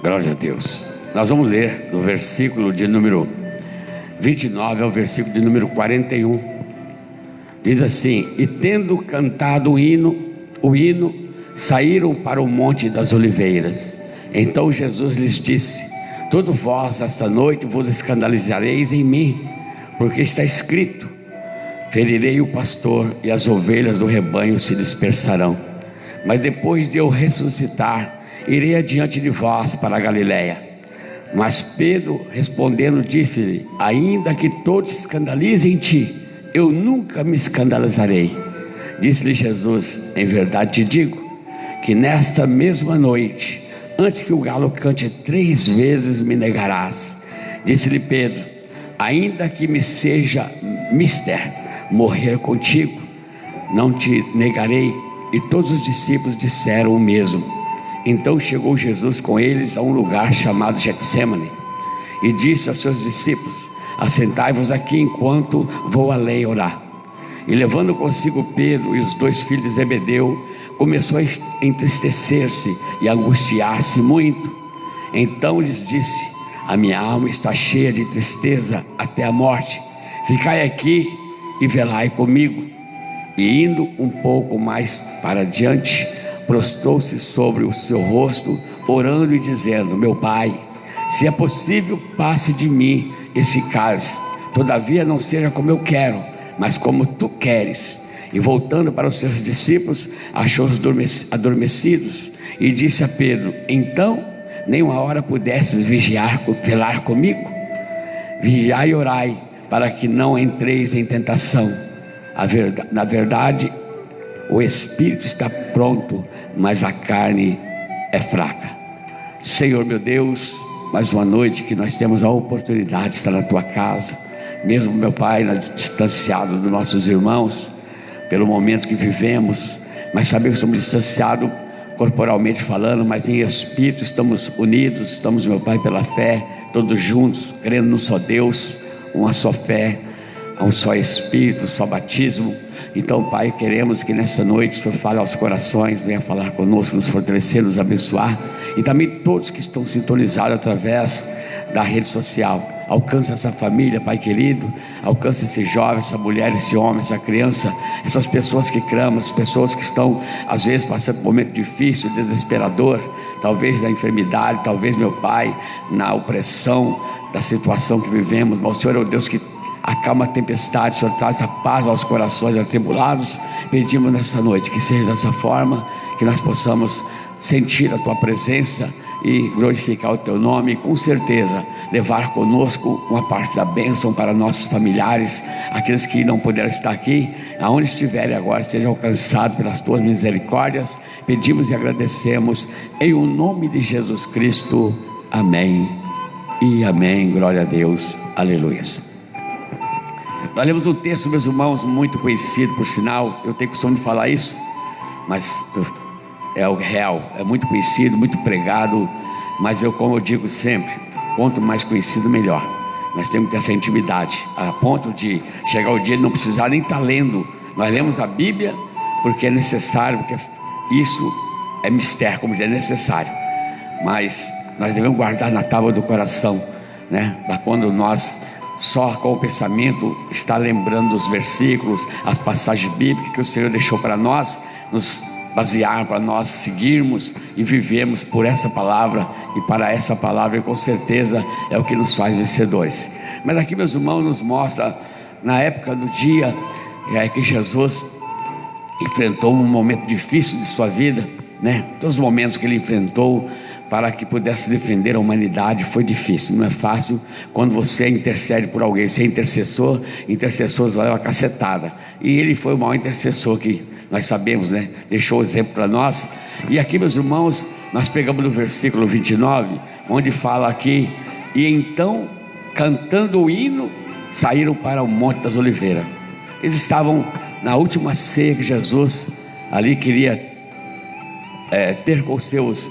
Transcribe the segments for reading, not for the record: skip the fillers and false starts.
Glória a Deus. Nós vamos ler do versículo de número 29 ao versículo de número 41. Diz assim: e tendo cantado o hino, saíram para o Monte das Oliveiras. Então Jesus lhes disse: todos vós esta noite vos escandalizareis em mim, porque está escrito: ferirei o pastor e as ovelhas do rebanho se dispersarão. Mas depois de eu ressuscitar, irei adiante de vós para a Galiléia. Mas Pedro respondendo disse-lhe: ainda que todos se escandalizem em ti, eu nunca me escandalizarei. Disse-lhe Jesus: em verdade te digo, que nesta mesma noite, antes que o galo cante 3 vezes, me negarás. Disse-lhe Pedro: ainda que me seja mister morrer contigo, não te negarei. E todos os discípulos disseram o mesmo. Então chegou Jesus com eles a um lugar chamado Getsêmani, e disse aos seus discípulos: assentai-vos aqui enquanto vou além orar. E levando consigo Pedro e os 2 filhos de Zebedeu, começou a entristecer-se e angustiar-se muito. Então lhes disse: a minha alma está cheia de tristeza até a morte. Ficai aqui e velai comigo. E indo um pouco mais para diante, prostrou-se sobre o seu rosto, orando e dizendo: meu Pai, se é possível, passe de mim esse cálice, todavia não seja como eu quero, mas como tu queres. E voltando para os seus discípulos, achou-os adormecidos, e disse a Pedro: então nem uma hora pudesses velar comigo? Vigiai e orai, para que não entreis em tentação. Na verdade, o espírito está pronto, mas a carne é fraca. Senhor meu Deus, mais uma noite que nós temos a oportunidade de estar na tua casa, mesmo, meu Pai, distanciado dos nossos irmãos, pelo momento que vivemos, mas sabemos que estamos distanciados corporalmente falando, mas em espírito estamos unidos, estamos, meu Pai, pela fé, todos juntos, crendo num só Deus, uma só fé, um só Espírito, um só batismo. Então, Pai, queremos que nesta noite o Senhor fale aos corações, venha falar conosco, nos fortalecer, nos abençoar, e também todos que estão sintonizados através da rede social. Alcança essa família, Pai querido, alcança esse jovem, essa mulher, esse homem, essa criança, essas pessoas que clamam, as pessoas que estão às vezes passando por um momento difícil, desesperador, talvez na enfermidade, talvez, meu Pai, na opressão da situação que vivemos. Mas o Senhor é o Deus que acalma a tempestade, o Senhor traz a paz aos corações atribulados. Pedimos nessa noite que seja dessa forma, que nós possamos sentir a Tua presença e glorificar o Teu nome, e com certeza levar conosco uma parte da bênção para nossos familiares, aqueles que não puderam estar aqui, aonde estiverem agora, sejam alcançados pelas Tuas misericórdias. Pedimos e agradecemos em o nome de Jesus Cristo. Amém e amém. Glória a Deus. Aleluia. Nós lemos um texto, meus irmãos, muito conhecido, por sinal, eu tenho costume de falar isso, mas é o real, é muito conhecido, muito pregado, mas como eu digo sempre, quanto mais conhecido, melhor. Nós temos que ter essa intimidade, a ponto de chegar o dia de não precisar nem estar lendo. Nós lemos a Bíblia porque é necessário, porque isso é mistério, como diz, é necessário, mas nós devemos guardar na tábua do coração, né? Para quando nós só com o pensamento está lembrando dos versículos, as passagens bíblicas que o Senhor deixou para nós, nos basear, para nós seguirmos e vivemos por essa palavra e para essa palavra, e com certeza é o que nos faz vencedores. Mas aqui, meus irmãos, nos mostra na época do dia que Jesus enfrentou um momento difícil de sua vida, né? Todos os momentos que ele enfrentou para que pudesse defender a humanidade foi difícil, não é fácil. Quando você intercede por alguém, você é intercessor, intercessores levam a cacetada, e ele foi o maior intercessor que nós sabemos, né? Deixou o exemplo para nós. E aqui, meus irmãos, nós pegamos no versículo 29, onde fala aqui: e então, cantando o hino, saíram para o Monte das Oliveiras. Eles estavam na última ceia que Jesus ali queria ter com os seus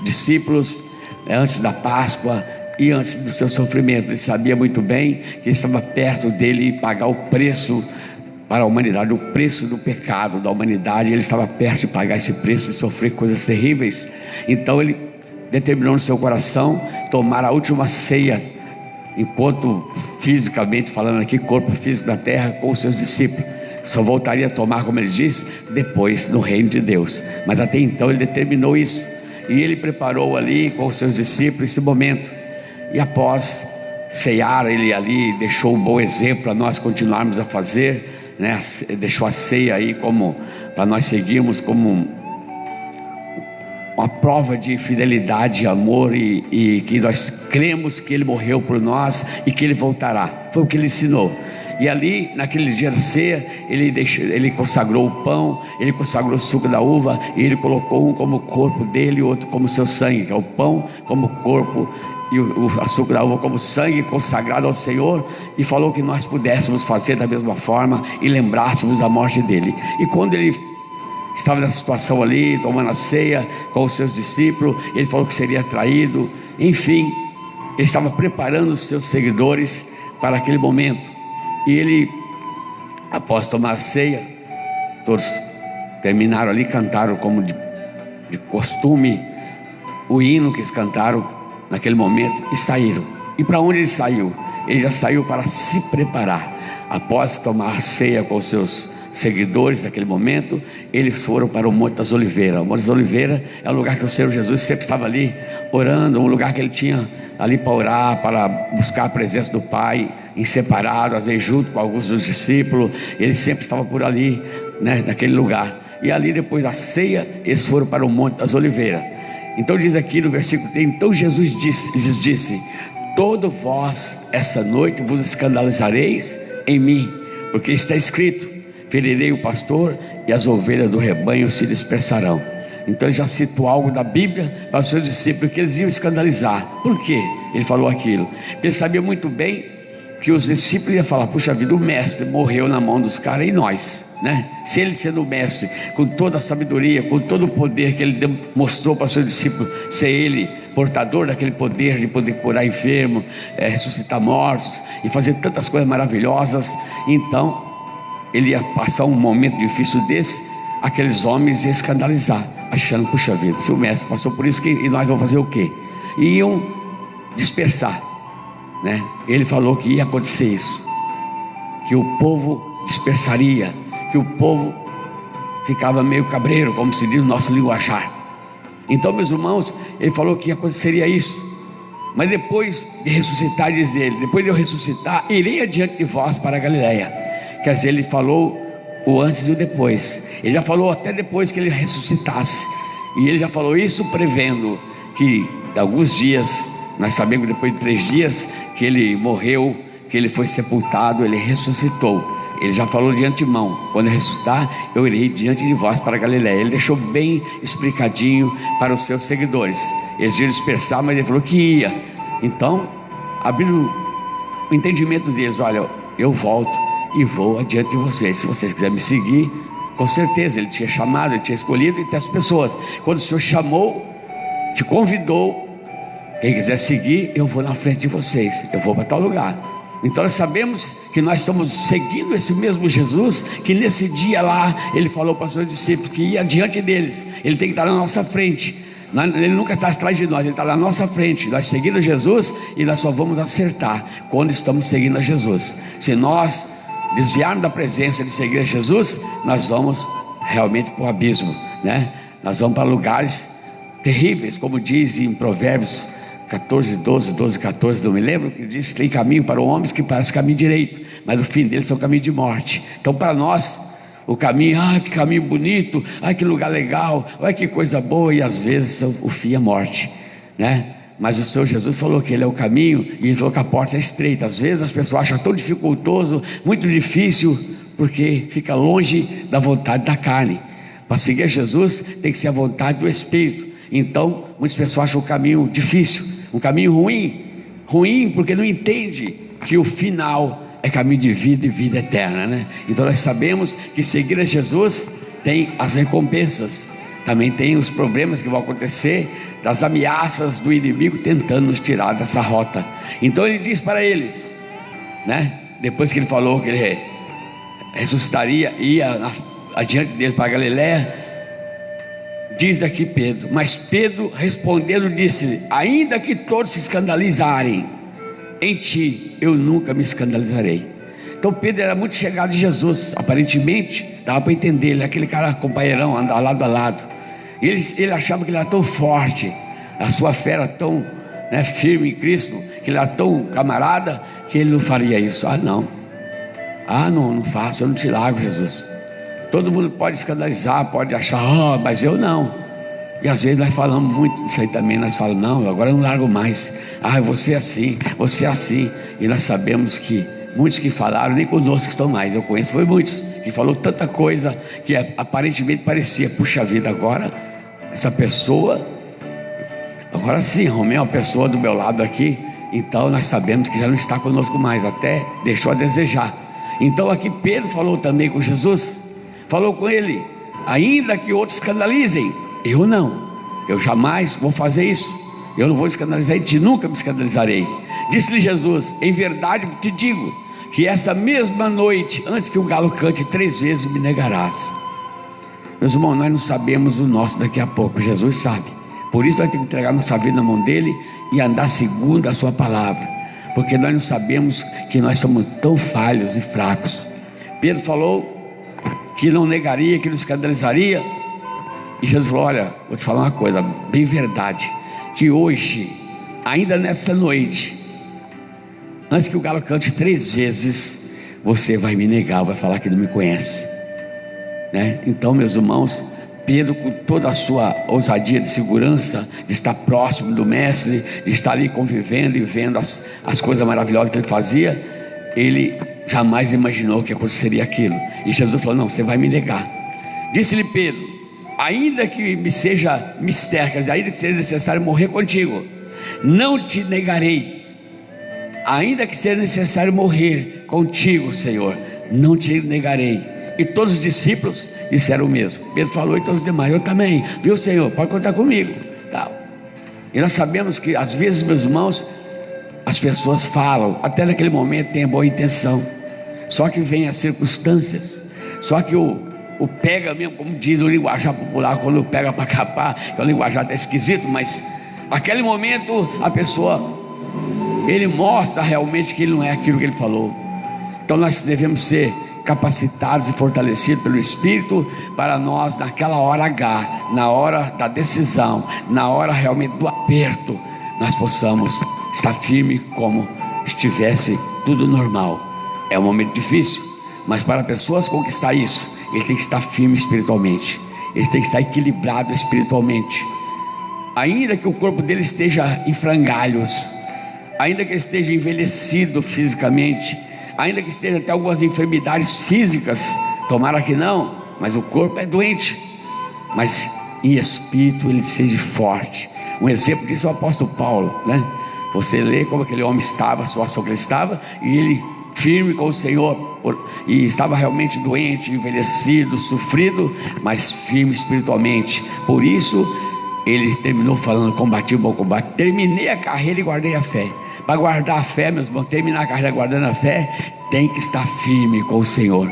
discípulos, antes da Páscoa e antes do seu sofrimento. Ele sabia muito bem que ele estava perto dele e pagar o preço para a humanidade, o preço do pecado da humanidade. Ele estava perto de pagar esse preço e sofrer coisas terríveis. Então ele determinou no seu coração tomar a última ceia, enquanto fisicamente falando aqui, corpo físico da terra, com os seus discípulos. Só voltaria a tomar, como ele disse, depois no reino de Deus. Mas até então ele determinou isso, e ele preparou ali com os seus discípulos esse momento. E após ceiar, ele ali deixou um bom exemplo para nós continuarmos a fazer, né? Deixou a ceia aí como para nós seguirmos como uma prova de fidelidade, amor, e que nós cremos que ele morreu por nós e que ele voltará. Foi o que ele ensinou. E ali, naquele dia da ceia, ele consagrou o pão, ele consagrou o suco da uva, e ele colocou um como o corpo dele e outro como seu sangue, que é o pão como corpo e o suco da uva como sangue consagrado ao Senhor, e falou que nós pudéssemos fazer da mesma forma e lembrássemos a morte dele. E quando ele estava nessa situação ali, tomando a ceia com os seus discípulos, ele falou que seria traído, enfim, ele estava preparando os seus seguidores para aquele momento. E ele, após tomar a ceia, todos terminaram ali, cantaram como de costume o hino que eles cantaram naquele momento e saíram. E para onde ele saiu? Ele já saiu para se preparar. Após tomar a ceia com os seus seguidores naquele momento, eles foram para o Monte das Oliveiras. O Monte das Oliveiras é o lugar que o Senhor Jesus sempre estava ali orando, um lugar que ele tinha ali para orar, para buscar a presença do Pai, em separado, às vezes junto com alguns dos discípulos. Ele sempre estava por ali, né, naquele lugar. E ali, depois da ceia, eles foram para o Monte das Oliveiras. Então diz aqui no versículo 3: então Jesus lhes disse: todo vós essa noite vos escandalizareis em mim, porque está escrito: ferirei o pastor e as ovelhas do rebanho se dispersarão. Então ele já citou algo da Bíblia para os seus discípulos, que eles iam escandalizar. Por quê ele falou aquilo? Porque ele sabia muito bem que os discípulos iam falar: puxa vida, o mestre morreu na mão dos caras, e nós, né? Se ele sendo o mestre, com toda a sabedoria, com todo o poder que ele mostrou para os seus discípulos, ser ele portador daquele poder de poder curar enfermos, ressuscitar mortos e fazer tantas coisas maravilhosas, então ele ia passar um momento difícil desse, aqueles homens iam escandalizar, achando: puxa vida, se o mestre passou por isso, e nós vamos fazer o quê? E iam dispersar, né? Ele falou que ia acontecer isso, que o povo dispersaria, que o povo ficava meio cabreiro, como se diz no nosso linguajar. Então, meus irmãos, ele falou que aconteceria isso. Mas depois de ressuscitar, diz ele: depois de eu ressuscitar, irei adiante de vós para a Galileia. Quer dizer, ele falou o antes e o depois. Ele já falou até depois que ele ressuscitasse, e ele já falou isso prevendo que alguns dias, nós sabemos que depois de 3 dias que ele morreu, que ele foi sepultado, ele ressuscitou. Ele já falou de antemão: quando eu ressuscitar, eu irei diante de vós para a Galileia. Ele deixou bem explicadinho para os seus seguidores. Eles iam dispersar, mas ele falou que ia. Então, abriu o entendimento deles: olha, eu volto e vou adiante de vocês. Se vocês quiserem me seguir, com certeza. Ele tinha chamado, ele tinha escolhido entre as pessoas. Quando o Senhor chamou, te convidou, quem quiser seguir, eu vou na frente de vocês, eu vou para tal lugar. Então nós sabemos que nós estamos seguindo esse mesmo Jesus, que nesse dia lá, ele falou para os seus discípulos que ia diante deles. Ele tem que estar na nossa frente. Ele nunca está atrás de nós, ele está na nossa frente. Nós seguimos Jesus, e nós só vamos acertar quando estamos seguindo a Jesus. Se nós desviarmos da presença de seguir a Jesus, nós vamos realmente para o abismo, né? Nós vamos para lugares terríveis, como diz em Provérbios 14, 12, 14, não me lembro, que diz que tem caminho para os homens que parece caminho direito, mas o fim deles é o caminho de morte. Então para nós, o caminho, que caminho bonito, que lugar legal, olha que coisa boa, e às vezes o fim é morte, né? Mas o Senhor Jesus falou que Ele é o caminho, e Ele falou que a porta é estreita. Às vezes as pessoas acham tão dificultoso, muito difícil, porque fica longe da vontade da carne. Para seguir Jesus tem que ser a vontade do Espírito. Então muitas pessoas acham o caminho difícil, um caminho ruim porque não entende que o final é caminho de vida e vida eterna, né? Então nós sabemos que seguir a Jesus tem as recompensas, também tem os problemas que vão acontecer, das ameaças do inimigo tentando nos tirar dessa rota. Então ele diz para eles, né? Depois que ele falou que ele ressuscitaria, ia adiante deles para a Galileia, Diz aqui Pedro: mas Pedro respondendo disse: ainda que todos se escandalizarem, em ti eu nunca me escandalizarei. Então Pedro era muito chegado de Jesus, aparentemente dava para entender, ele é aquele cara companheirão, andar lado a lado. Ele achava que ele era tão forte, a sua fé era tão firme em Cristo, que ele era tão camarada, que ele não faria isso. Não faço, eu não te largo, Jesus. Todo mundo pode escandalizar, pode achar, mas eu não. E às vezes nós falamos muito disso aí também. Nós falamos: não, agora eu não largo mais. Você é assim, você é assim. E nós sabemos que muitos que falaram nem conosco estão mais. Eu conheço, foi muitos que falou tanta coisa que aparentemente parecia: puxa vida, agora essa pessoa, agora sim, Romeu, a pessoa do meu lado aqui. Então nós sabemos que já não está conosco mais, até deixou a desejar. Então aqui Pedro falou também com Jesus, falou com ele: ainda que outros escandalizem, eu não, eu jamais vou fazer isso. Eu não vou escandalizar em ti, nunca me escandalizarei. Disse-lhe Jesus: em verdade te digo, que essa mesma noite, antes que o galo cante 3 vezes, me negarás. Meus irmãos, nós não sabemos o nosso daqui a pouco, Jesus sabe. Por isso nós temos que entregar nossa vida na mão dele e andar segundo a sua palavra, porque nós não sabemos que nós somos tão falhos e fracos. Pedro falou que não negaria, que não escandalizaria. E Jesus falou: olha, vou te falar uma coisa bem verdade, que hoje, ainda nessa noite, antes que o galo cante 3 vezes, você vai me negar, vai falar que não me conhece, Então, meus irmãos, Pedro, com toda a sua ousadia de segurança, de estar próximo do mestre, de estar ali convivendo e vendo as coisas maravilhosas que ele fazia, ele jamais imaginou que aconteceria aquilo. E Jesus falou: não, você vai me negar. Disse-lhe Pedro: ainda que me seja mistério, ainda que seja necessário morrer contigo, não te negarei. Ainda que seja necessário morrer contigo, Senhor, não te negarei. E todos os discípulos disseram o mesmo. Pedro falou e todos os demais: eu também, viu, Senhor, pode contar comigo. E nós sabemos que às vezes, meus irmãos, as pessoas falam, até naquele momento tem boa intenção, só que vem as circunstâncias, só que o pega mesmo, como diz o linguajar popular, quando pega para capar, que o linguajar até esquisito, mas aquele momento a pessoa, ele mostra realmente que ele não é aquilo que ele falou. Então nós devemos ser capacitados e fortalecidos pelo Espírito, para nós naquela hora H, na hora da decisão, na hora realmente do aperto, nós possamos estar firme como estivesse tudo normal. É um momento difícil, mas para pessoas conquistar isso, ele tem que estar firme espiritualmente, ele tem que estar equilibrado espiritualmente. Ainda que o corpo dele esteja em frangalhos, ainda que ele esteja envelhecido fisicamente, ainda que esteja até algumas enfermidades físicas, tomara que não, mas o corpo é doente, mas em espírito ele seja forte. Um exemplo disso é o apóstolo Paulo, Você lê como aquele homem estava, a situação que ele estava, e ele firme com o Senhor, e estava realmente doente, envelhecido, sofrido, mas firme espiritualmente. Por isso ele terminou falando: combati o bom combate, terminei a carreira e guardei a fé. Para guardar a fé, meus irmãos, terminar a carreira guardando a fé, tem que estar firme com o Senhor.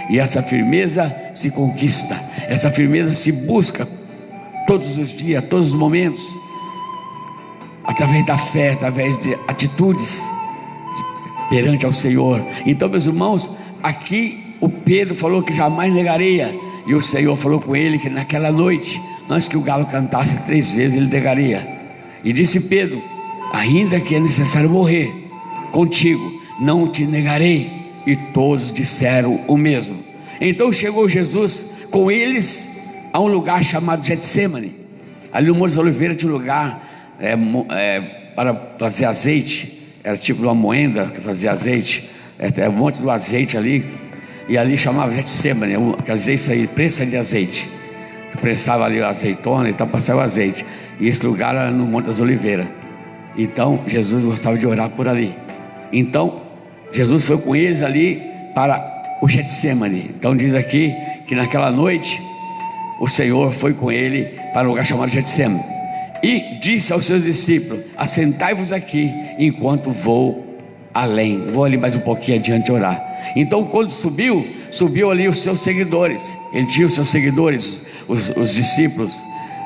E essa firmeza se conquista, essa firmeza se busca todos os dias, todos os momentos, através da fé, através de atitudes perante ao Senhor. Então, meus irmãos, aqui o Pedro falou que jamais negaria, e o Senhor falou com ele que naquela noite, antes que o galo cantasse 3 vezes, ele negaria. E disse Pedro: ainda que é necessário morrer contigo, não te negarei. E todos disseram o mesmo. Então chegou Jesus com eles a um lugar chamado Getsemane. Ali no Monte das Oliveiras tinha um lugar para fazer azeite. Era tipo uma moenda que fazia azeite. Era um monte do azeite ali. E ali chamava Getsemane, quer dizer isso aí, prensa de azeite. Prensava ali a azeitona e tal, passava o azeite. E esse lugar era no Monte das Oliveiras. Então Jesus gostava de orar por ali. Então Jesus foi com eles ali para o Getsemane. Então diz aqui que naquela noite o Senhor foi com ele para um lugar chamado Getsemane. E disse aos seus discípulos: assentai-vos aqui enquanto vou além. Vou ali mais um pouquinho adiante orar. Então quando subiu ali os seus seguidores. Ele tinha os seus seguidores, os discípulos,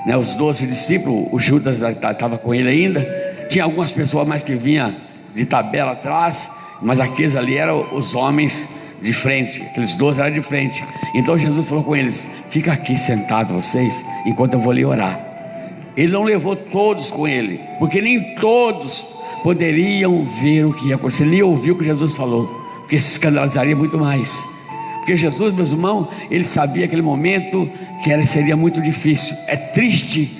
né, os 12 discípulos, o Judas estava com ele ainda, tinha algumas pessoas mais que vinham de tabela atrás, mas aqueles ali eram os homens de frente, aqueles 12 eram de frente. Então Jesus falou com eles: fica aqui sentado vocês, enquanto eu vou lhe orar. Ele não levou todos com ele, porque nem todos poderiam ver o que ia acontecer, nem ouvir o que Jesus falou, porque se escandalizaria muito mais. Porque Jesus, meus irmãos, ele sabia aquele momento que seria muito difícil. É triste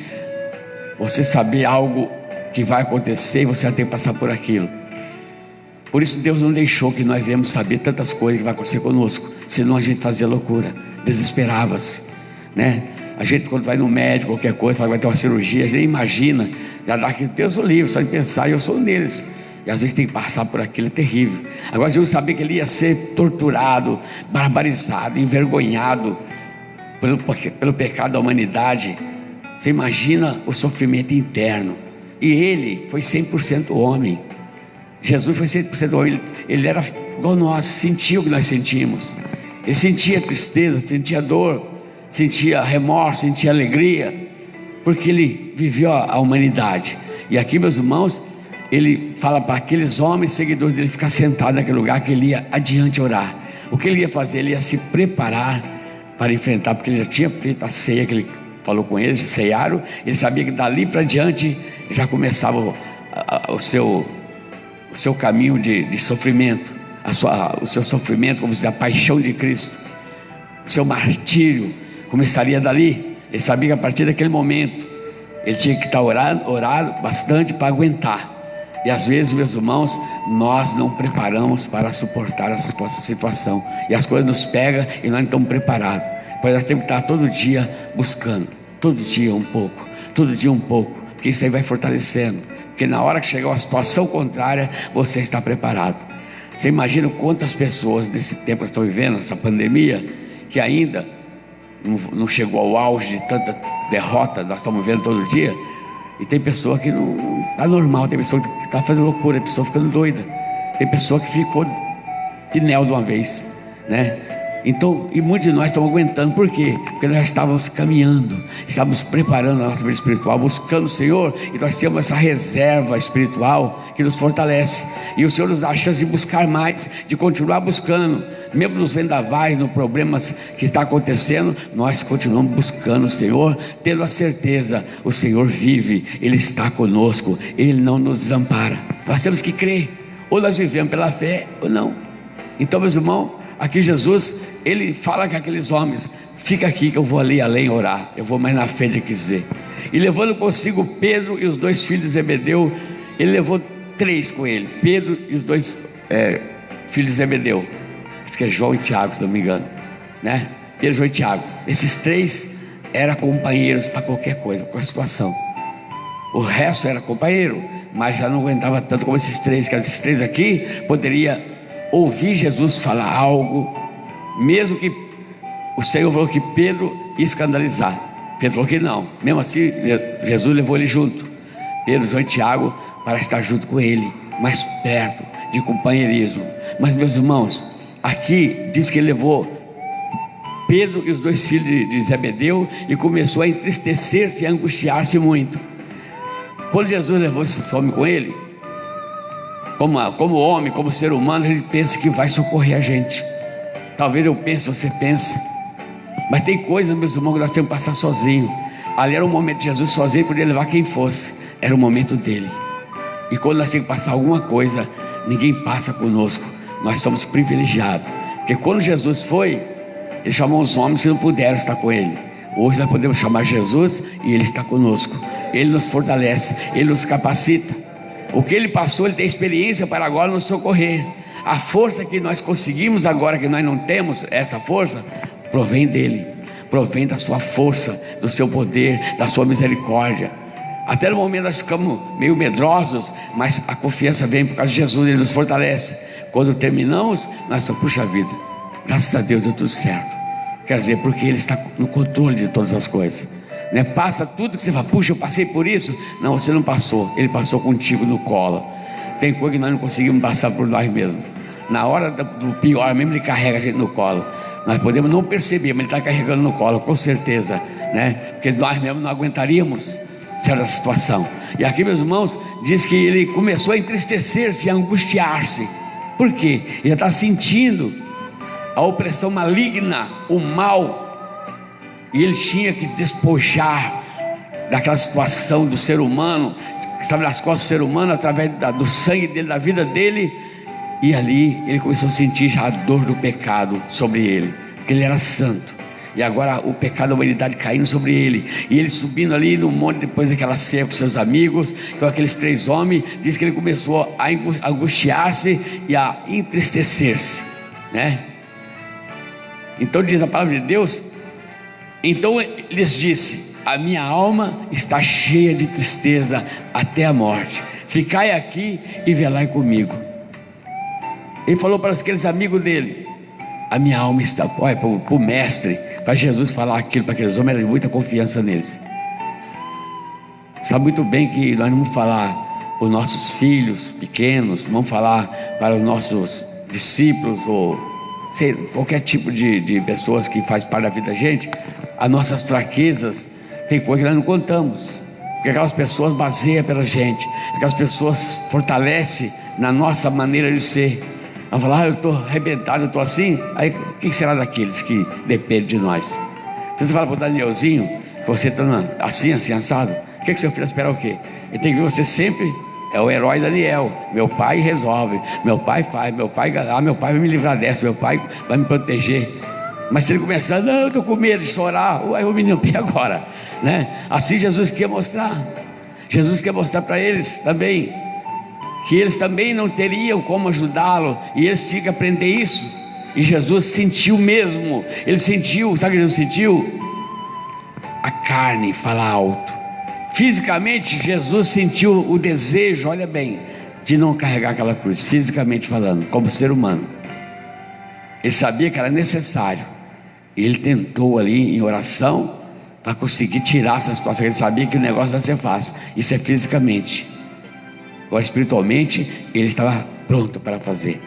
você saber algo que vai acontecer e você vai ter que passar por aquilo. Por isso Deus não deixou que nós viemos saber tantas coisas que vai acontecer conosco, senão a gente fazia loucura, desesperava-se, né? A gente, quando vai no médico, qualquer coisa, fala que vai ter uma cirurgia, a gente nem imagina, já dá aqui Deus o livre, só de pensar, e eu sou um deles. E às vezes tem que passar por aquilo, é terrível. Agora Jesus sabia que ele ia ser torturado, barbarizado, envergonhado pelo pecado da humanidade. Você imagina o sofrimento interno. E ele foi 100% homem. Jesus foi 100% homem. Ele era igual nós, sentia o que nós sentimos. Ele sentia tristeza, sentia dor, sentia remorso, sentia alegria, porque ele viveu a humanidade. E aqui, meus irmãos, ele fala para aqueles homens seguidores dele ficar sentado naquele lugar, que ele ia adiante orar. O que ele ia fazer? Ele ia se preparar para enfrentar, porque ele já tinha feito a ceia que ele falou com eles, ceiaram. Ele sabia que dali para diante já começava o seu caminho de sofrimento, o seu sofrimento, como se diz, a paixão de Cristo, o seu martírio começaria dali. Ele sabia que a partir daquele momento ele tinha que estar orado bastante para aguentar. E às vezes, meus irmãos, nós não preparamos para suportar essa situação, e as coisas nos pegam e nós não estamos preparados. Pois nós temos que estar todo dia buscando, todo dia um pouco, todo dia um pouco, porque isso aí vai fortalecendo, porque na hora que chegar uma situação contrária, você está preparado. Você imagina quantas pessoas nesse tempo que estão vivendo, essa pandemia, que ainda não chegou ao auge de tanta derrota, nós estamos vendo todo dia. E tem pessoa que não está normal, tem pessoa que está fazendo loucura, tem pessoa ficando doida, tem pessoa que ficou pinel de uma vez, né? Então, e muitos de nós estamos aguentando. Por quê? Porque nós estávamos caminhando, estávamos preparando a nossa vida espiritual, buscando o Senhor, e nós temos essa reserva espiritual que nos fortalece, e o Senhor nos dá a chance de buscar mais, de continuar buscando, mesmo nos vendavais, nos problemas que está acontecendo, nós continuamos buscando o Senhor, tendo a certeza: o Senhor vive, Ele está conosco, Ele não nos desampara. Nós temos que crer, ou nós vivemos pela fé ou não. Então, meus irmãos, aqui Jesus, ele fala com aqueles homens: fica aqui que eu vou ali além orar, eu vou mais na frente aqui dizer. E levando consigo Pedro e os 2 filhos de Zebedeu, ele levou 3 com ele, Pedro e os 2 filhos de Zebedeu, acho que é João e Tiago, se não me engano, né? Pedro, João e Tiago, esses 3 eram companheiros para qualquer coisa, qualquer situação. O resto era companheiro, mas já não aguentava tanto como esses 3, que esses 3 aqui poderia ouvir Jesus falar algo, mesmo que o Senhor falou que Pedro ia escandalizar. Pedro falou que não, mesmo assim Jesus levou ele junto, Pedro, João e Tiago, para estar junto com ele, mais perto, de companheirismo. Mas, meus irmãos, aqui diz que ele levou Pedro e os 2 filhos de Zebedeu, e começou a entristecer-se e a angustiar-se muito. Quando Jesus levou esse homem com ele, como homem, como ser humano, ele pensa que vai socorrer a gente. Talvez eu pense, você pense, mas tem coisas, meus irmãos, que nós temos que passar sozinho. Ali era um momento de Jesus sozinho, podia levar quem fosse, era o momento dele. E quando nós temos que passar alguma coisa, ninguém passa conosco, nós somos privilegiados, porque quando Jesus foi, ele chamou os homens que não puderam estar com ele. Hoje nós podemos chamar Jesus e ele está conosco, ele nos fortalece, ele nos capacita. O que ele passou, ele tem experiência para agora nos socorrer. A força que nós conseguimos agora, que nós não temos essa força, provém dele, provém da sua força, do seu poder, da sua misericórdia. Até no momento nós ficamos meio medrosos, mas a confiança vem por causa de Jesus, ele nos fortalece. Quando terminamos, nós falamos: puxa vida, graças a Deus deu tudo certo. Quer dizer, porque ele está no controle de todas as coisas, né? Passa tudo que você fala: puxa, eu passei por isso. Não, você não passou, ele passou contigo no colo. Tem coisa que nós não conseguimos passar por nós mesmos, na hora do pior mesmo, Ele carrega a gente no colo. Nós podemos não perceber, mas Ele está carregando no colo, com certeza, né? Porque nós mesmos não aguentaríamos certa situação. E aqui, meus irmãos, diz que ele começou a entristecer-se, a angustiar-se. Por quê? Ele está sentindo a opressão maligna, o mal, e ele tinha que se despojar daquela situação do ser humano, que estava nas costas do ser humano, através do sangue dele, da vida dele. E ali ele começou a sentir já a dor do pecado sobre ele, porque ele era santo. E agora o pecado da humanidade caindo sobre ele, e ele subindo ali no monte, depois daquela ceia com seus amigos, com aqueles 3 homens. Diz que ele começou a angustiar-se e a entristecer-se, né? Então diz a palavra de Deus, então lhes disse: a minha alma está cheia de tristeza até a morte, ficai aqui e velai comigo. Ele falou para aqueles amigos dele: a minha alma está, olha, para o mestre, para Jesus falar aquilo para aqueles homens, era de muita confiança neles. Sabe muito bem que nós não vamos falar para os nossos filhos pequenos, não vamos falar para os nossos discípulos, ou sei, qualquer tipo de pessoas que faz parte da vida da gente. As nossas fraquezas, tem coisa que nós não contamos, porque aquelas pessoas baseiam pela gente, aquelas pessoas fortalecem na nossa maneira de ser. Vamos falar: eu estou arrebentado, eu estou assim. Aí o que será daqueles que dependem de nós? Você fala para o Danielzinho que você está assim, assim, assado. O que seu filho espera o quê? Ele tem que ver você sempre. É o herói Daniel. Meu pai resolve, meu pai faz, meu pai vai me livrar dessa, meu pai vai me proteger. Mas se ele começar: não, eu estou com medo de chorar, aí o menino tem agora, né? Assim Jesus quer mostrar. Jesus quer mostrar para eles também que eles também não teriam como ajudá-lo, e eles tinham que aprender isso. E Jesus sentiu mesmo, ele sentiu, sabe o que Jesus sentiu? A carne fala alto. Fisicamente, Jesus sentiu o desejo, olha bem, de não carregar aquela cruz, fisicamente falando, como ser humano. Ele sabia que era necessário, e ele tentou ali em oração para conseguir tirar essa situação. Ele sabia que o negócio não ia ser fácil. Isso é fisicamente. Agora, espiritualmente, ele estava pronto para fazer.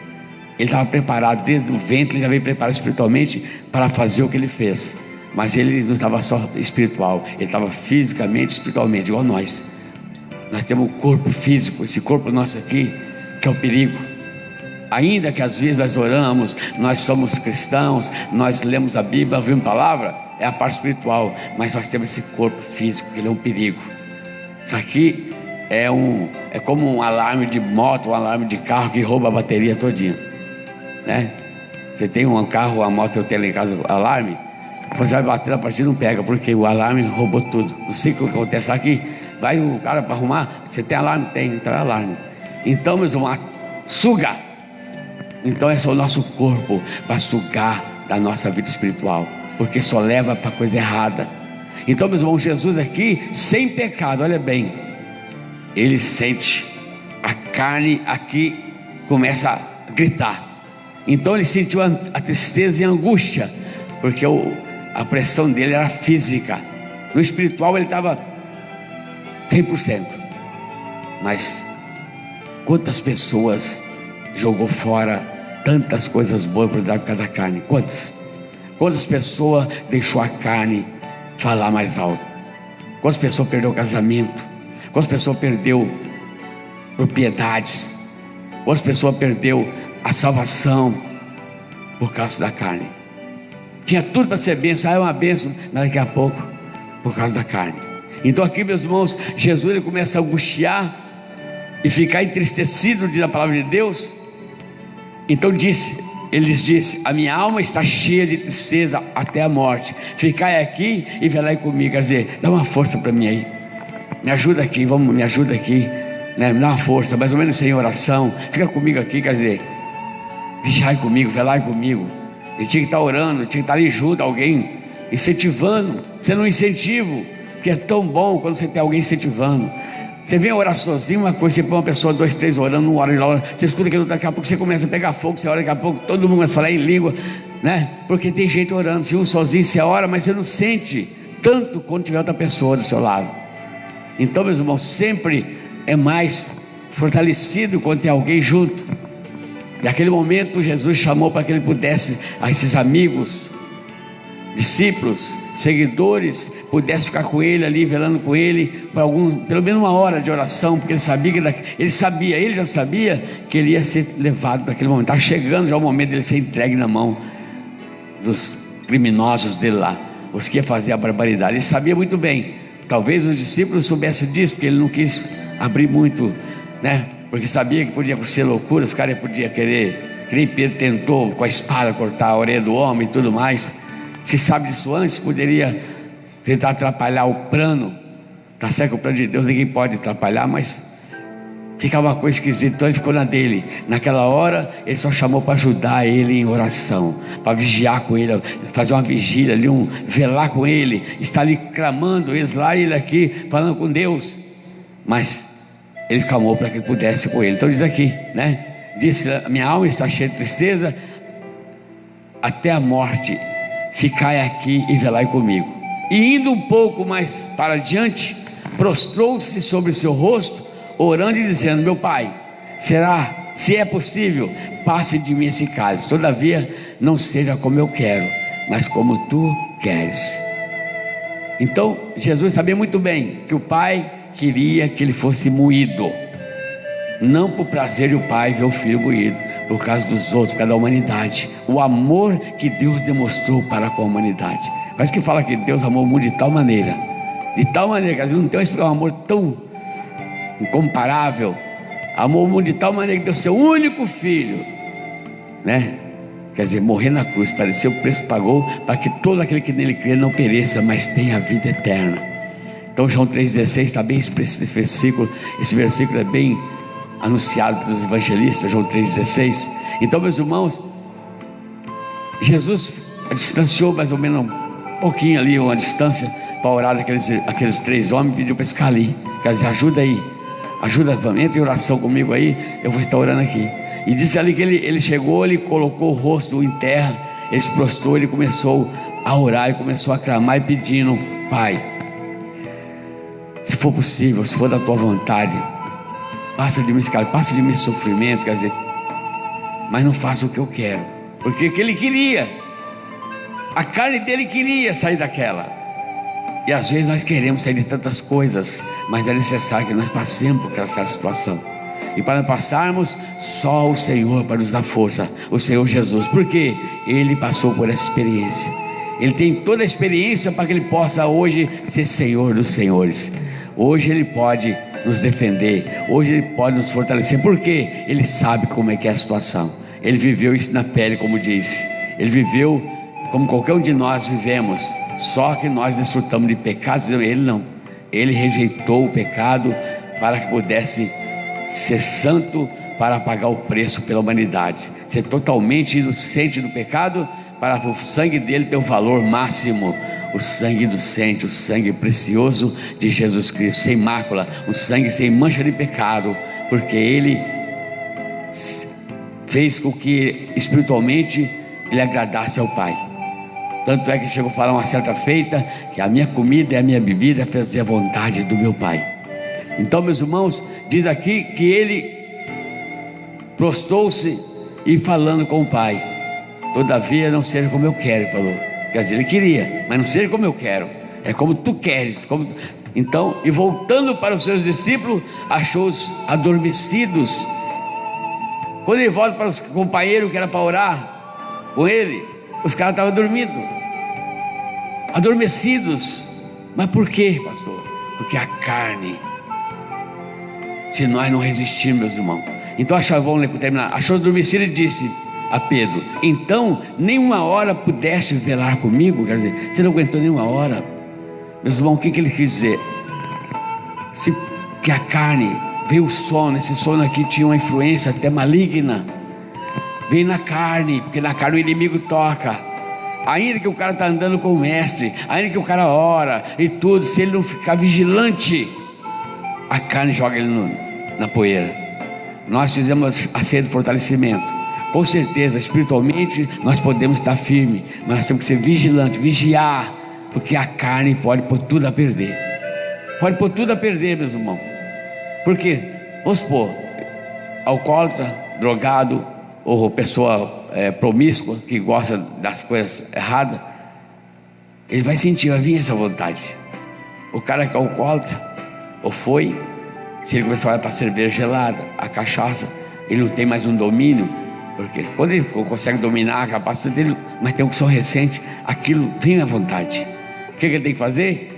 Ele estava preparado desde o ventre, ele já veio preparado espiritualmente para fazer o que ele fez. Mas ele não estava só espiritual, ele estava fisicamente, espiritualmente, igual nós. Nós temos um corpo físico, esse corpo nosso aqui, que é o perigo. Ainda que às vezes nós oramos, nós somos cristãos, nós lemos a Bíblia, ouvimos a palavra, é a parte espiritual, mas nós temos esse corpo físico, que ele é um perigo. Isso aqui é como um alarme de moto, um alarme de carro que rouba a bateria todinha, né? Você tem um carro, uma moto, eu tenho lá em casa, alarme, você vai bater na partida, não pega, porque o alarme roubou tudo. Não sei o que acontece aqui. Vai o cara para arrumar, você tem alarme? Tem, então é alarme. Então, meus irmãos, suga. Então esse é o nosso corpo para sugar da nossa vida espiritual, porque só leva para coisa errada. Então, meus irmãos, Jesus aqui, sem pecado, olha bem, ele sente a carne aqui, começa a gritar. Então ele sentiu a tristeza e a angústia, porque a pressão dele era física. No espiritual ele estava 100%. Mas quantas pessoas jogou fora tantas coisas boas por dar por causa da carne? Quantas pessoas deixou a carne falar mais alto? Quantas pessoas perdeu o casamento? Quantas pessoas perdeu propriedades? Quantas pessoas perdeu a salvação por causa da carne? Tinha tudo para ser bênção, é uma bênção, mas daqui a pouco, por causa da carne. Então aqui, meus irmãos, Jesus ele começa a angustiar e ficar entristecido, diz a palavra de Deus. Então ele lhes disse: a minha alma está cheia de tristeza até a morte, ficai aqui e velai comigo. Quer dizer, dá uma força para mim aí, me ajuda aqui, me ajuda aqui, né? Me dá uma força, mais ou menos sem oração, fica comigo aqui, quer dizer, vigiai comigo, velai comigo. Ele tinha que estar orando, tinha que estar ali junto, alguém incentivando, sendo um incentivo, que é tão bom quando você tem alguém incentivando. Você vem orar sozinho, uma coisa, você põe uma pessoa, 2, 3 orando, uma hora, você escuta aquilo, daqui a pouco você começa a pegar fogo, você ora, daqui a pouco todo mundo começa a falar em língua, né? Porque tem gente orando, se um sozinho você ora, mas você não sente tanto quando tiver outra pessoa do seu lado. Então, meus irmãos, sempre é mais fortalecido quando tem alguém junto. Naquele momento Jesus chamou para que ele pudesse, a esses amigos, discípulos, seguidores, pudesse ficar com ele ali, velando com ele, por pelo menos uma hora de oração, porque ele já sabia que ele ia ser levado para aquele momento. Estava chegando já o momento dele ser entregue na mão dos criminosos dele lá, os que ia fazer a barbaridade. Ele sabia muito bem. Talvez os discípulos soubessem disso, porque ele não quis abrir muito, né? Porque sabia que podia ser loucura, os caras podiam querer, que nem Pedro tentou com a espada cortar a orelha do homem e tudo mais. Se sabe disso antes, poderia tentar atrapalhar o plano. Tá certo que o plano de Deus ninguém pode atrapalhar, mas ficava uma coisa esquisita. Então ele ficou na dele. Naquela hora ele só chamou para ajudar ele em oração, para vigiar com ele, fazer uma vigília ali, velar com ele, estar ali clamando, eles lá e ele aqui falando com Deus. Mas ele clamou para que ele pudesse com ele. Então diz aqui, né? Disse: a minha alma está cheia de tristeza até a morte, ficai aqui e velai comigo. E indo um pouco mais para diante, prostrou-se sobre o seu rosto, orando e dizendo: meu Pai, se é possível, passe de mim esse cálice, todavia não seja como eu quero, mas como tu queres. Então Jesus sabia muito bem que o Pai queria que ele fosse moído, não por prazer de o Pai ver o Filho moído, por causa dos outros, por causa da humanidade, o amor que Deus demonstrou para com a humanidade. Mas que fala que Deus amou o mundo de tal maneira, que às vezes não tem um amor tão incomparável. Amou o mundo de tal maneira que deu seu único filho, né? Quer dizer, morrer na cruz, para ser o preço que pagou, para que todo aquele que nele crê não pereça, mas tenha a vida eterna. Então João 3,16 está bem expresso esse versículo. Esse versículo é bem anunciado pelos evangelistas, João 3,16. Então, meus irmãos, Jesus distanciou mais ou menos um pouquinho ali, uma distância, para orar daqueles 3 homens, pediu para ficar ali. Quer dizer, ajuda aí, entra em oração comigo aí, eu vou estar orando aqui. E disse ali que ele chegou, ele colocou o rosto em terra, ele se prostrou, ele começou a orar, ele começou a clamar e pedindo: Pai, se for possível, se for da tua vontade, passa de mim esse cálice, passa de mim esse sofrimento, quer dizer, mas não faça o que eu quero, porque o que ele queria, a carne dele queria sair daquela. E às vezes nós queremos sair de tantas coisas, mas é necessário que nós passemos por essa situação. E para passarmos, só o Senhor para nos dar força, o Senhor Jesus, porque Ele passou por essa experiência. Ele tem toda a experiência para que Ele possa hoje ser Senhor dos senhores. Hoje Ele pode nos defender, hoje Ele pode nos fortalecer, porque Ele sabe como é que é a situação. Ele viveu isso na pele, como diz. Ele viveu como qualquer um de nós vivemos, só que nós desfrutamos de pecado. Ele não, Ele rejeitou o pecado para que pudesse ser santo, para pagar o preço pela humanidade, ser totalmente inocente do pecado, para o sangue dele ter o valor máximo, o sangue inocente, o sangue precioso de Jesus Cristo, sem mácula, o sangue sem mancha de pecado, porque Ele fez com que espiritualmente Ele agradasse ao Pai. Tanto é que chegou a falar uma certa feita, que a minha comida e a minha bebida é fazer a vontade do meu Pai. Então, meus irmãos, diz aqui que ele prostrou-se e falando com o Pai: todavia não seja como eu quero, ele falou. Quer dizer, ele queria, mas não seja como eu quero, é como tu queres. Então, e voltando para os seus discípulos, achou-os adormecidos. Quando ele volta para os companheiros que era para orar com ele, os caras estavam dormindo, adormecidos. Mas por quê, pastor? Porque a carne, se nós não resistirmos, meus irmãos. Então vamos terminar. Achou adormecido e disse a Pedro: então nenhuma hora pudeste velar comigo? Quer dizer, você não aguentou nenhuma hora. Meus irmãos, o que ele quis dizer? Que a carne veio o sono, esse sono aqui tinha uma influência até maligna, veio na carne, porque na carne o inimigo toca. Ainda que o cara está andando com o mestre, ainda que o cara ora e tudo, se ele não ficar vigilante, a carne joga ele na poeira. Nós fizemos a ceia do fortalecimento. Com certeza, espiritualmente, nós podemos estar firmes, mas nós temos que ser vigilantes, vigiar, porque a carne pode pôr tudo a perder. Pode pôr tudo a perder, meus irmãos. Porque, vamos supor, alcoólatra, drogado, ou pessoa promíscua, que gosta das coisas erradas, ele vai sentir, vai vir essa vontade. O cara que é alcoólatra, ou foi, se ele começar a olhar para a cerveja gelada, a cachaça, ele não tem mais um domínio, porque quando ele consegue dominar a capacidade dele, mas tem uma opção recente, aquilo vem à vontade. O que ele tem que fazer?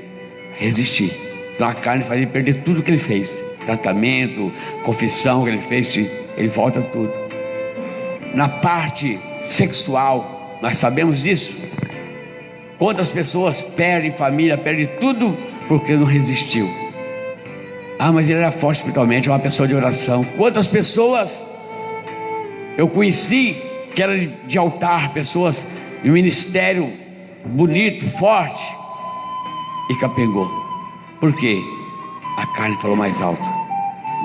Resistir. Então a carne faz ele perder tudo que ele fez, tratamento, confissão que ele fez, ele volta tudo. Na parte sexual, nós sabemos disso. Quantas pessoas perdem família, perdem tudo porque não resistiu. Ah, mas ele era forte espiritualmente, é uma pessoa de oração. Quantas pessoas eu conheci que era de altar, pessoas de um ministério bonito, forte, e capengou. Por quê? A carne falou mais alto,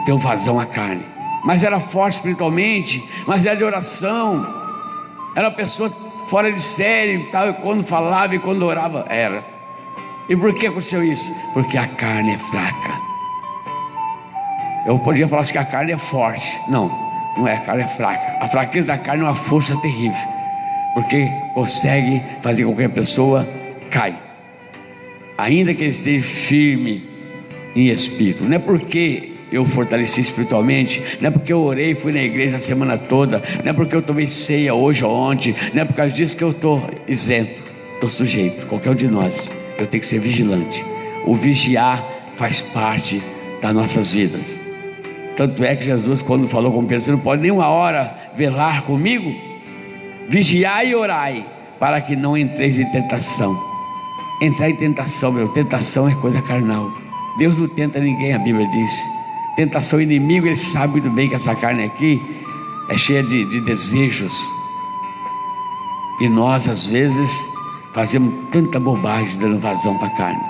deu vazão à carne. Mas era forte espiritualmente, mas era de oração, era uma pessoa fora de série e tal, e quando falava e quando orava, era. E por que aconteceu isso? Porque a carne é fraca. Eu podia falar assim que a carne é forte. Não, não é, a carne é fraca. A fraqueza da carne é uma força terrível, porque consegue fazer com que a pessoa caia, ainda que ele esteja firme em espírito. Não é porque eu fortaleci espiritualmente, não é porque eu orei e fui na igreja a semana toda, não é porque eu tomei ceia hoje ou ontem, não é por causa disso que eu estou isento, estou sujeito. Qualquer um de nós, eu tenho que ser vigilante. O vigiar faz parte das nossas vidas. Tanto é que Jesus, quando falou com Pedro, você não pode nem uma hora velar comigo? Vigiai e orai, para que não entreis em tentação. Entrar em tentação, tentação é coisa carnal. Deus não tenta ninguém, a Bíblia diz. Tentação inimigo, ele sabe muito bem que essa carne aqui é cheia de desejos. E nós, às vezes, fazemos tanta bobagem dando vazão para a carne.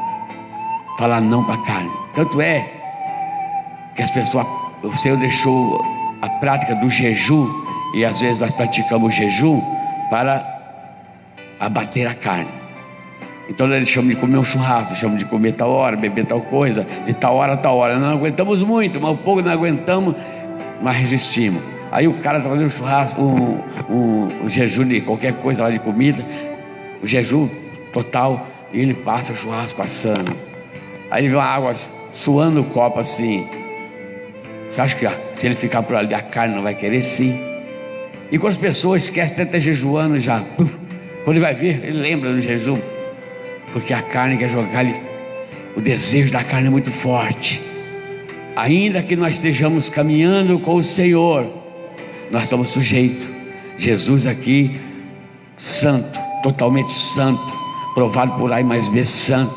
Falar não para a carne. Tanto é que as pessoas, o Senhor deixou a prática do jejum, e às vezes nós praticamos o jejum para abater a carne. Então eles chamam de comer um churrasco, chamam de comer tal hora, beber tal coisa, de tal hora a tal hora. Nós não aguentamos muito, mas um pouco não aguentamos, mas resistimos. Aí o cara está fazendo um churrasco, um jejum de qualquer coisa lá de comida, o jejum total, e ele passa o churrasco passando. Aí ele vê uma água suando o copo assim. Você acha que se ele ficar por ali a carne não vai querer? Sim. E quando as pessoas esquecem até estar jejuando já, quando ele vai ver, ele lembra do jejum. Porque a carne quer jogar ali, o desejo da carne é muito forte. Ainda que nós estejamos caminhando com o Senhor, nós estamos sujeitos. Jesus aqui, santo, totalmente santo, provado por A e mais B, santo.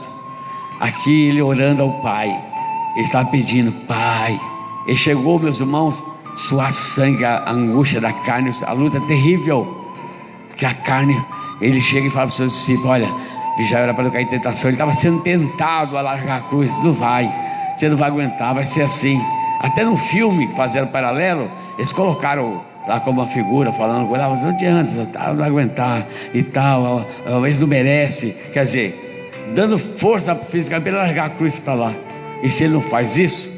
Aqui ele orando ao Pai, ele estava pedindo, Pai. Ele chegou, meus irmãos, suar sangue, a angústia da carne, a luta é terrível. Porque a carne, ele chega e fala para os seus discípulos, olha, já era para não cair em tentação. Ele estava sendo tentado a largar a cruz. Não vai, você não vai aguentar, vai ser assim. Até no filme que fizeram paralelo, eles colocaram lá como uma figura, falando, você não adianta, você não vai aguentar e tal, eles não merecem. Quer dizer, dando força física para largar a cruz para lá. E se ele não faz isso,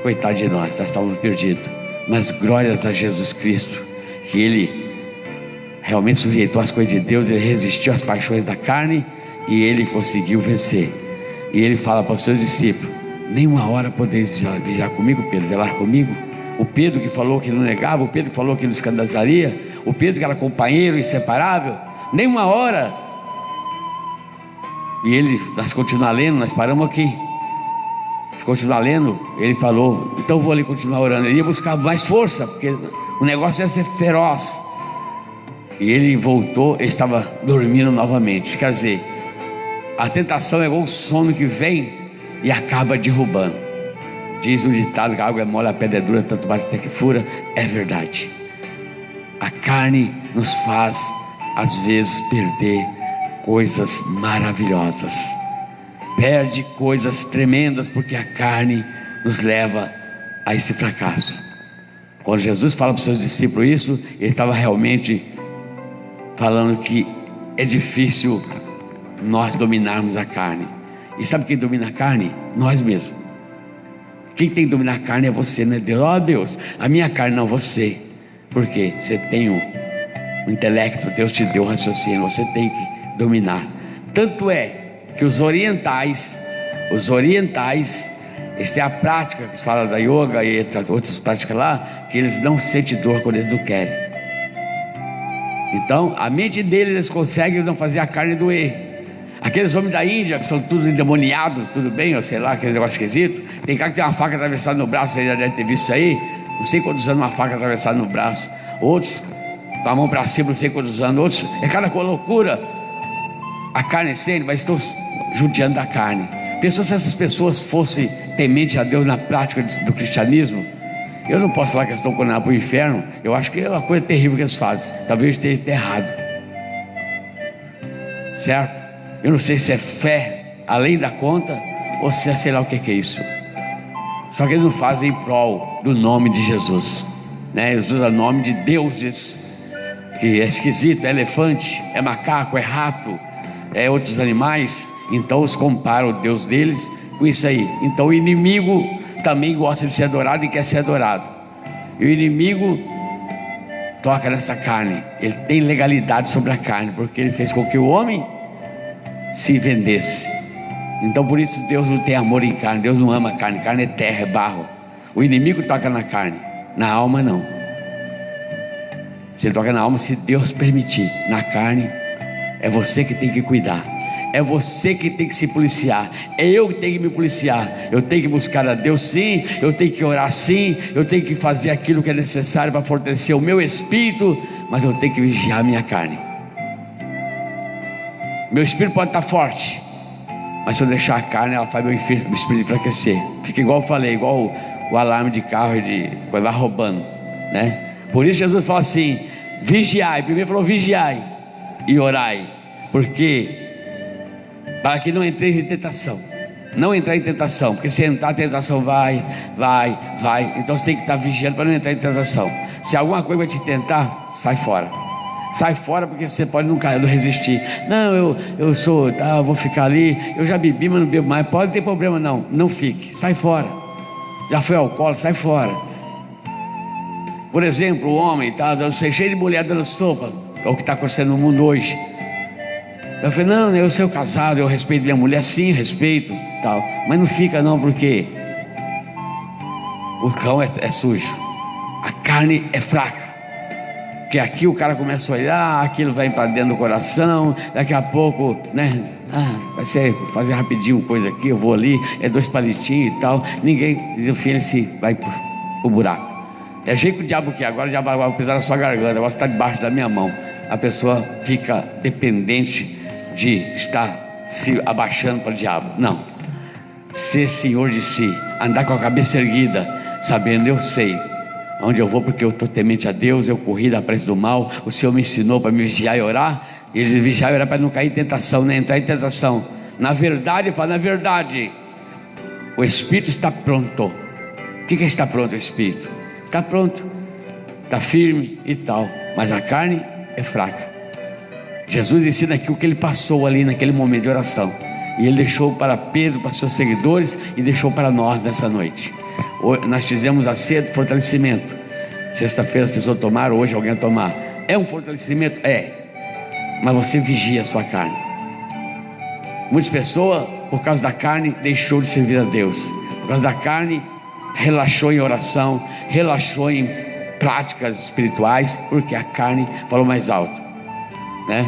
coitado de nós estávamos perdidos. Mas glórias a Jesus Cristo, que ele realmente sujeitou as coisas de Deus, ele resistiu às paixões da carne e ele conseguiu vencer. E ele fala para os seus discípulos, nenhuma hora podeis vigiar comigo, Pedro, velar comigo. O Pedro que falou que não negava, o Pedro que falou que não escandalizaria, o Pedro que era companheiro inseparável, nenhuma hora. E ele, nós continuamos lendo, nós paramos aqui, se continuar lendo, ele falou, então vou ali continuar orando. Ele ia buscar mais força, porque o negócio ia ser feroz. E ele voltou, ele estava dormindo novamente. Quer dizer, a tentação é igual um sono que vem e acaba derrubando. Diz o ditado que a água é mole, a pedra é dura, tanto bate até que fura. É verdade. A carne nos faz às vezes perder coisas maravilhosas, perde coisas tremendas, porque a carne nos leva a esse fracasso. Quando Jesus fala para os seus discípulos isso, ele estava realmente falando que é difícil nós dominarmos a carne. E sabe quem domina a carne? Nós mesmos. Quem tem que dominar a carne é você, não é Deus. Ó Deus, a minha carne não, você. Por quê? Você tem o intelecto, Deus te deu o raciocínio, você tem que dominar. Tanto é que os orientais, eles têm a prática que se fala da yoga e outras práticas lá, que eles não sentem dor quando eles não querem. Então, a mente deles, eles conseguem não fazer a carne doer. Aqueles homens da Índia, que são tudo endemoniados, tudo bem, ou sei lá, aqueles negócios esquisitos. Tem cara que tem uma faca atravessada no braço, você já deve ter visto isso aí. Não sei quantos anos uma faca atravessada no braço. Outros, com a mão para cima, não sei quantos anos. Outros, é cada loucura. A carne sendo, mas estão judiando da carne. Pensou se essas pessoas fossem tementes a Deus na prática do cristianismo? Eu não posso falar que eles estão condenados para o inferno. Eu acho que é uma coisa terrível que eles fazem. Talvez esteja errado. Certo? Eu não sei se é fé além da conta ou se é sei lá o que é isso. Só que eles não fazem em prol do nome de Jesus, né? Eles usam o nome de deuses, que é esquisito, é elefante, é macaco, é rato, é outros animais. Então eles comparam o Deus deles com isso aí. Então o inimigo também gosta de ser adorado e quer ser adorado. E o inimigo toca nessa carne. Ele tem legalidade sobre a carne, porque ele fez com que o homem se vendesse. Então por isso Deus não tem amor em carne. Deus não ama a carne. Carne é terra, é barro. O inimigo toca na carne, na alma não. Se ele toca na alma, se Deus permitir. Na carne é você que tem que cuidar. É você que tem que se policiar. É eu que tenho que me policiar. Eu tenho que buscar a Deus sim. Eu tenho que orar sim. Eu tenho que fazer aquilo que é necessário para fortalecer o meu espírito. Mas eu tenho que vigiar a minha carne. Meu espírito pode estar forte, mas se eu deixar a carne, ela faz meu espírito enfraquecer. Fica igual eu falei, igual o alarme de carro vai roubando, né? Por isso Jesus fala assim: vigiai. Primeiro falou vigiai e orai, porque para que não entreis em tentação. Não entrar em tentação, porque se entrar em tentação vai. Então você tem que estar vigiando para não entrar em tentação. Se alguma coisa vai te tentar, sai fora. Sai fora, porque você pode não resistir. Não, eu sou, eu vou ficar ali. Eu já bebi, mas não bebo mais. Pode ter problema não. Não fique, sai fora. Já foi alcoólatra, sai fora. Por exemplo, o homem está cheio de mulher dando sopa. É o que está acontecendo no mundo hoje. Eu falei, não, eu sou casado, eu respeito minha mulher, sim, respeito, tal. Mas não fica não, porque o cão é sujo. A carne é fraca. Porque aqui o cara começa a olhar, aquilo vai para dentro do coração, daqui a pouco, né? Vai ser fazer rapidinho coisa aqui, eu vou ali, é 2 palitinhos e tal. Ninguém, no fim, ele vai pro buraco. É jeito que o diabo quer, agora o diabo vai pisar na sua garganta, agora está debaixo da minha mão. A pessoa fica dependente de estar se abaixando para o diabo. Não. Ser senhor de si, andar com a cabeça erguida, sabendo, eu sei onde eu vou, porque eu estou temente a Deus. Eu corri da pressa do mal. O Senhor me ensinou para me vigiar e orar. E ele vigiar e orar para não cair em tentação, nem entrar em tentação. Na verdade, fala, na verdade, o Espírito está pronto. O que é está pronto? O Espírito está pronto, está firme e tal, mas a carne é fraca. Jesus ensina aqui o que ele passou ali naquele momento de oração, e ele deixou para Pedro, para seus seguidores, e deixou para nós nessa noite. Nós fizemos a ceia de fortalecimento. Sexta-feira as pessoas tomaram, hoje alguém vai tomar. É um fortalecimento? É. Mas você vigia a sua carne. Muitas pessoas, por causa da carne, deixou de servir a Deus. Por causa da carne, relaxou em oração, relaxou em práticas espirituais, porque a carne falou mais alto, né?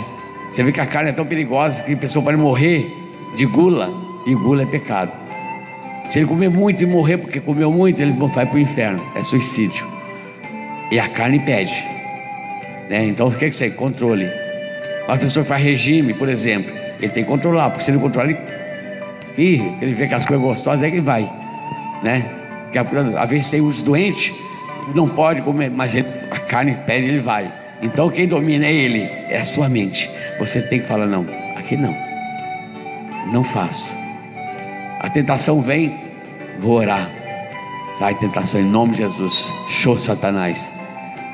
Você vê que a carne é tão perigosa que a pessoa pode morrer de gula, e gula é pecado. Se ele comer muito e morrer porque comeu muito, ele vai para o inferno, é suicídio. E a carne pede, né? Então o que você tem? Controle. Uma pessoa que faz regime, por exemplo, ele tem que controlar, porque se ele controlar, ele vê aquelas coisas gostosas, é que ele vai, né? Porque às vezes tem os doentes, não pode comer, mas a carne pede, ele vai. Então quem domina é ele, é a sua mente. Você tem que falar, não, aqui não faço. A tentação vem, vou orar. Sai tentação em nome de Jesus. Show, Satanás.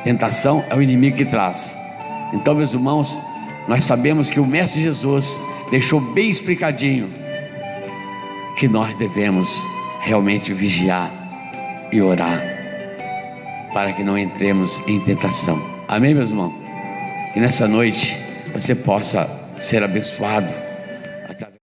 Tentação é o inimigo que traz. Então, meus irmãos, nós sabemos que o Mestre Jesus deixou bem explicadinho que nós devemos realmente vigiar e orar. para que não entremos em tentação. Amém, meus irmãos? Que nessa noite você possa ser abençoado através